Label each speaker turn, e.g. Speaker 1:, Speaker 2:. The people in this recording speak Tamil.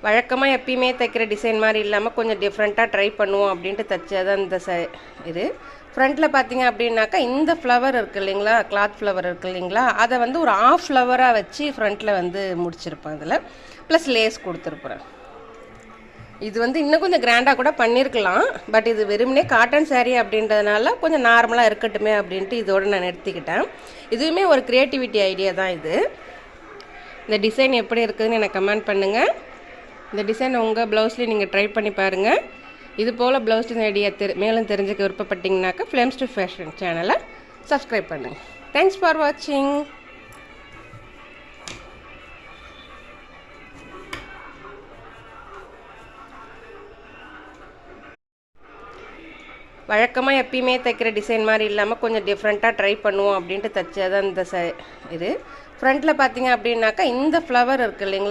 Speaker 1: வழக்கமாக எப்பயுமே தைக்கிற டிசைன் மாதிரி இல்லாமல் கொஞ்சம் டிஃப்ரெண்ட்டாக ட்ரை பண்ணுவோம் அப்படின்ட்டு தைச்சதான் இந்த இது ஃப்ரண்ட்டில் பார்த்தீங்க அப்படின்னாக்கா இந்த ஃப்ளவர் இருக்குது இல்லைங்களா, கிளாத் ஃப்ளவர் இருக்குது இல்லைங்களா, அதை வந்து ஒரு ஆஃப் ஃப்ளவராக வச்சு ஃப்ரண்ட்டில் வந்து முடிச்சிருப்பேன். அதில் ப்ளஸ் லேஸ் கொடுத்துருப்பேன். இது வந்து இன்னும் கொஞ்சம் கிராண்டாக கூட பண்ணியிருக்கலாம். பட் இது வெறுமனே காட்டன் சாரீ அப்படின்றதுனால கொஞ்சம் நார்மலாக இருக்கட்டுமே அப்படின்ட்டு இதோடு நான் நிறுத்திக்கிட்டேன். இதுவுமே ஒரு க்ரியேட்டிவிட்டி ஐடியா தான் இது. இந்த டிசைன் எப்படி இருக்குதுன்னு எனக்கு கமெண்ட் பண்ணுங்கள். இந்த டிசைன் உங்கள் ப்ளவுஸ்லேயும் நீங்கள் ட்ரை பண்ணி பாருங்கள். இது போல் ப்ளவுஸ் டிசைன் ஐடியா மேலும் தெரிஞ்சுக்க விருப்பப்பட்டீங்கன்னாக்கா ஃப்ளேம்ஸ் டு ஃபேஷன் சேனலை சப்ஸ்கிரைப் பண்ணுங்கள். தேங்க்ஸ் ஃபார் வாட்சிங். வழக்கமாக எப்பயுமே தைக்கிற டிசைன் மாதிரி இல்லாமல் கொஞ்சம் டிஃப்ரெண்ட்டாக ட்ரை பண்ணுவோம் அப்படின்ட்டு தைச்சதான் இந்த இது ஃப்ரண்ட்டில் பார்த்தீங்க அப்படின்னாக்கா இந்த ஃப்ளவர் இருக்குது இல்லைங்களா,